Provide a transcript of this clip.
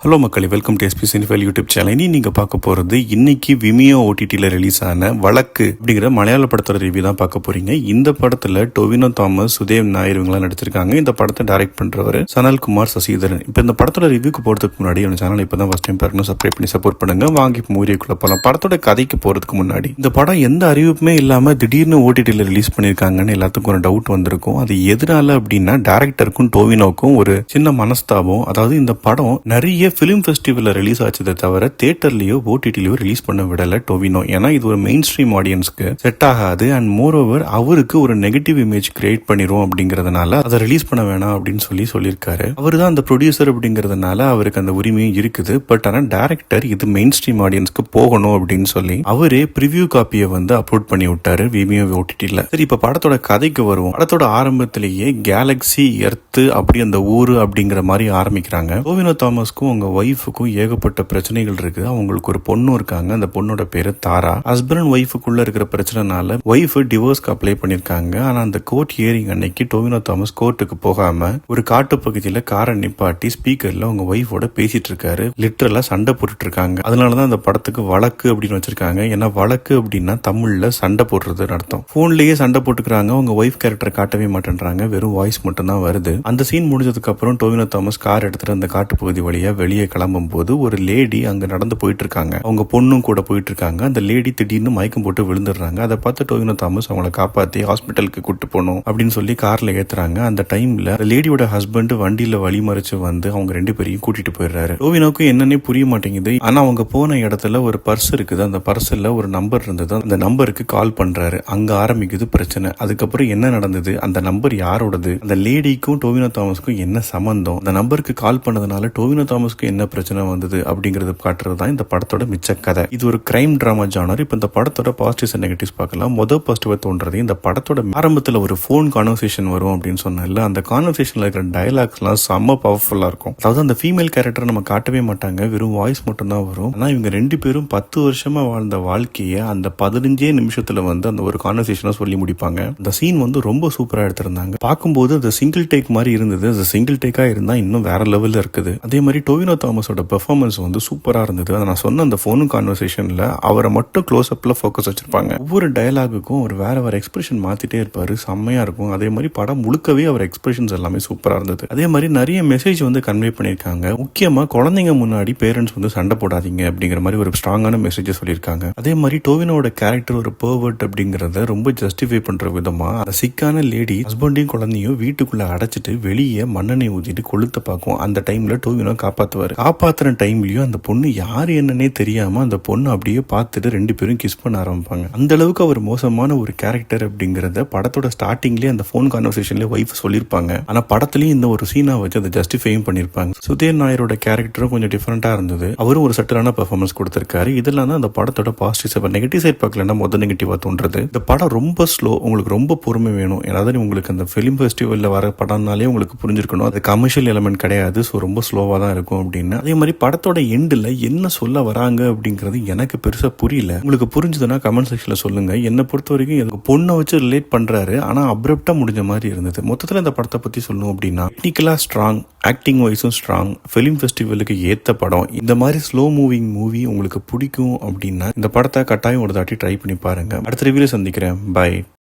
Hello மக்களே, welcome to SP cinephile YouTube channel. இனி நீங்கள் பார்க்க போகிறது இன்னைக்கு விமியோ ஓடிடியில் ரிலீஸ் ஆன வழக்கு அப்படிங்கிற மலையாள படத்தோட ரிவ்யூ தான் பார்க்க போறீங்க. இந்த படத்தில் டொவினோ தாமஸ், சுதேவ் நாயர் இவங்களாம் நடிச்சிருக்காங்க. இந்த படத்தை டைரக்ட் பண்ணுறவர் சனல்குமார் சசிதரன். இப்போ இந்த படத்தோட ரிவ்யூக்கு போகிறதுக்கு முன்னாடி நம்ம சேனல் இப்போ தான் ஃபர்ஸ்ட் டைம் பார்க்கணும், சப்ஸ்கிரைப் பண்ணி சப்போர்ட் பண்ணுங்க. வாங்கி மூவிக்குள்ள போகலாம். படத்தோட கதைக்கு போகிறதுக்கு முன்னாடி இந்த படம் எந்த அறிவிப்புமே இல்லாமல் திடீர்னு ஓடிடியில் ரிலீஸ் பண்ணியிருக்காங்கன்னு எல்லாத்துக்கும் ஒரு டவுட் வந்திருக்கும். அது எதனால அப்படின்னா டேரக்டருக்கும் டோவினோக்கும் ஒரு சின்ன மனஸ்தாபம். அதாவது இந்த படம் நிறைய ஃபிலிம் ஃபெஸ்டிவல்ல ரிலீஸ் ஆச்சதை தவிர தியேட்டர்லயோ ஓடிடிலயோ ரிலீஸ் பண்ண விடல டோவினோ. ஏன்னா இது ஒரு மெயின் ஸ்ட்ரீம் ஆடியன்ஸ்க்கு செட் ஆகாது. அண்ட் மோர் ஓவர் அவருக்கு ஒரு நெகட்டிவ் இமேஜ் கிரியேட் பண்ணிரும் அப்படிங்கறதுனால அதை ரிலீஸ் பண்ண வேணாம் அப்படின்னு சொல்லியிருக்காரு. அவர் தான் அந்த ப்ரொடியூசர் அப்படிங்கறதுனால அவருக்கு அந்த உரிமையும் இருக்குது. பட் ஆனா டைரக்டர் இது மெயின் ஸ்ட்ரீம் ஆடியன்ஸ்க்கு போகணும் அப்படின்னு சொல்லி அவரே ப்ரிவியூ காப்பியை அப்லோட் பண்ணி விட்டாரு விமியோ ஓடிடில. சரி, இப்ப படத்தோட கதைக்கு வருவோம். படத்தோட ஆரம்பத்திலேயே கேலக்சி, எர்த் அப்படி அந்த ஊரு அப்படிங்கிற மாதிரி ஆரம்பிக்கிறாங்க. டோவினோ தாமஸ்க்கும் அவங்க ஒய்ஃபுக்கும் ஏகப்பட்ட பிரச்சனைகள் இருக்கு. அவங்களுக்கு ஒரு பொண்ணும் இருக்காங்க. அந்த பொண்ணோட பேரு தாரா. ஹஸ்பண்ட் அண்ட் ஒய்ஃபுக்குள்ள இருக்கிற பிரச்சனைனால ஒய்ஃப் டிவோர்ஸ்க்கு அப்ளை பண்ணிருக்காங்க. ஆனா அந்த கோர்ட் ஹியரிங் அன்னைக்கு டோவினோ தாமஸ் கோர்ட்டுக்கு போகாம ஒரு காட்டு பகுதியில காரை நிப்பாட்டி ஸ்பீக்கர்ல அவங்க ஒய்ஃபோட பேசிட்டு இருக்காரு. லிட்டரலா சண்டை போட்டுட்டு இருக்காங்க. அதனாலதான் அந்த படத்துக்கு வழக்கு அப்படின்னு வச்சிருக்காங்க. ஏன்னா வழக்கு அப்படின்னா தமிழ்ல சண்டை போடுறது அர்த்தம். போன்லயே சண்டை போட்டுக்கிறாங்க. அவங்க ஒய்ஃப் கேரக்டர் காட்டவே மாட்டேன்றாங்க. வெறும் வாய்ஸ் மட்டும் தான் வருது. அந்த சீன் முடிஞ்சதுக்கு அப்புறம் டோவினோ தாமஸ் கார் எடுத்துட்டு அந்த காட்டு பகுதி வழியா வெளியே கிளம்பும் போது ஒரு லேடி அங்க நடந்து போயிட்டு இருக்காங்க. அவங்க பொண்ணும் கூட போயிட்டு இருக்காங்க. அந்த லேடி திடீர்னு மயக்கம் போட்டு விழுந்துடுறாங்க. அதை பார்த்து டோவினோ தாமஸ் அவங்களை காப்பாத்தி ஹாஸ்பிட்டலுக்கு கூட்டு போகணும் அப்படின்னு சொல்லி கார்ல ஏத்துறாங்க. அந்த டைம்ல லேடியோட ஹஸ்பண்ட் வண்டியில வழிமறிச்சு வந்து அவங்க ரெண்டு பேரையும் கூட்டிட்டு போயிடுறாரு. டோவினோக்கு என்னன்னே புரிய மாட்டேங்குது. ஆனா அவங்க போன இடத்துல ஒரு பர்ஸ் இருக்குது. அந்த பர்ஸ்ல ஒரு நம்பர் இருந்தது. அந்த நம்பருக்கு கால் பண்றாரு. அங்க ஆரம்பிக்குது பிரச்சனை. அதுக்கப்புறம் என்ன நடந்தது, அந்த நம்பர் யாரோடது, அந்த லேடிக்கும் டோவினோ தாமஸ்க்கும் என்ன சம்பந்தம், அந்த நம்பருக்கு கால் பண்ணதுனால டோவினோ தாமஸ்க்கு என்ன பிரச்சனை வந்தது அப்படிங்கறது காட்டுறது தான் இந்த படத்தோட மிச்ச கதை. இது ஒரு கிரைம் டிராமா ஜானர். இப்ப இந்த படத்தோட பாசிட்டிவ்ஸ் அண்ட் நெகட்டிவ்ஸ் பார்க்கலாம். முதல் பாசிட்டிவா தோன்றது, இந்த படத்தோட ஆரம்பத்துல ஒரு போன் கான்வர்சேஷன் வரும் அப்படின்னு சொன்னால அந்த கான்வர்சேஷன்ல இருக்கிற டயலாக்ஸ் எல்லாம் செம்ம பவர்ஃபுல்லா இருக்கும். அதாவது அந்த ஃபீமேல் கேரக்டர் நம்ம காட்டவே மாட்டாங்க. வெறும் வாய்ஸ் மட்டும் தான் வரும். ஆனா இவங்க ரெண்டு பேரும் 10 வருஷமா வாழ்ந்த வாழ்க்கைய அந்த 15 நிமிஷத்துல அந்த ஒரு கான்வர்சேஷனா சொல்லி முடிப்பாங்க. அந்த சீன் ரொம்ப சூப்பரா எடுத்திருந்தாங்க. பார்க்கும்போது அது சிங்கிள் டேக் மாதிரி இருந்தது. அது சிங்கிள் டேக்கா இருந்தா இன்னும் வேற லெவல்ல இருக்குது. அதே மாதிரி டோவினோ தாமஸோட பெர்ஃபார்மன்ஸ் சூப்பரா இருந்தது. நான் சொன்ன அந்த போன் கான்வர்சேஷன்ல அவரை மட்டும் க்ளோஸ் அப்ல ஃபோக்கஸ் வச்சிருப்பாங்க. ஒவ்வொரு டயலாகுக்கும் ஒரு வேற வேற எக்ஸ்பிரஷன் மாத்திட்டே இருப்பாரு. செம்மையா இருக்கும். அதே மாதிரி படம் முழுக்கவே அவர் எக்ஸ்பிரஷன்ஸ் எல்லாமே சூப்பரா இருந்தது. அதே மாதிரி நிறைய மெசேஜ் கன்வே பண்ணிருக்காங்க. முக்கியமா குழந்தைங்க முன்னாடி பேரண்ட்ஸ் சண்டை போடாதீங்க அப்படிங்கிற மாதிரி ஒரு ஸ்ட்ராங்கான மெசேஜ் சொல்லியிருக்காங்க. அதே மாதிரி டோவினோட கேரக்டர் ஒரு பெர்வர்ட் அப்படிங்கறத ரொம்ப ஜஸ்டிஃபை பண்ற விதமா அந்த சிக்கான லேடி ஹஸ்பண்டையும் குழந்தையும் வீட்டுக்குள்ள அடைச்சிட்டு வெளியே மண்ணெண்ணெய் ஊத்திட்டு கொளுத்த பார்க்கும். அந்த டைம்ல டோவினோ காப்பாத்துவாரு. காப்பாத்துற டைம்லயும் அந்த பொண்ணு யாரு என்னன்னே தெரியாம அந்த பொண்ணு அப்படியே பார்த்துட்டு ரெண்டு பேரும் கிஸ் பண்ண ஆரம்பிப்பாங்க. அந்த அளவுக்கு அவர் மோசமான ஒரு கேரக்டர் அப்படிங்கறத படத்தோட ஸ்டார்டிங்லேயே அந்த போன் கான்வர்சேஷன்ல ஒய்ஃப் சொல்லியிருப்பாங்க. ஆனா படத்துலயும் இந்த ஒரு சீனா வச்சு அதை ஜஸ்டிஃபையும் பண்ணிருப்பாங்க. சுதேவ் நாயரோட கேரக்டரும் கொஞ்சம் டிஃபரெண்டா இருந்தது. அவரும் ஒரு சட்டலான பெர்ஃபார்மன்ஸ் கொடுத்திருக்காரு. இதெல்லாம் தான் அந்த படத்தோட பாசிட்டிவ். நெகட்டிவ் சைட் பார்க்கலன்னா முதல் நெகட்டிவா தோன்றது, இந்த படம் ரொம்ப ஸ்லோ. உங்களுக்கு ரொம்ப பொறுமை வேணும். ஏதாவது உங்களுக்கு அந்த பிலிம் ஃபெஸ்டிவல்ல வர படம்னாலே உங்களுக்கு புரிஞ்சிருக்கணும் அது கமர்ஷியல் எலிமெண்ட் கிடையாது. ஸோ ரொம்ப ஸ்லோவா தான் இருக்கும் அப்படின்னு. அதே மாதிரி படத்தோட எண்டில் என்ன சொல்ல வராங்க அப்படிங்கிறது எனக்கு பெருசா புரியல. உங்களுக்கு புரிஞ்சதுன்னா கமெண்ட் செக்ஷன்ல சொல்லுங்க. என்னை பொறுத்த வரைக்கும் எனக்கு பொண்ணை வச்சு ரிலேட் பண்றாரு. ஆனா அப்ரப்டா முடிஞ்ச மாதிரி இருந்தது. மொத்தத்தில் இந்த படத்தை பத்தி சொல்லணும் அப்படின்னா டெக்னிக்கலா ஸ்ட்ராங், ஆக்டிங் வைஸும் ஸ்ட்ராங், பிலிம் ஃபெஸ்டிவலுக்கு ஏத்த படம். இந்த மாதிரி ஸ்லோ மூவிங் மூவி உங்களுக்கு பிடிக்கும் அப்படின்னா இந்த படத்தை கட்டாயம் ஒரு தாட்டி ட்ரை பண்ணி பாருங்க. அடுத்த ரிவ்யூல சந்திக்கிறேன். பை.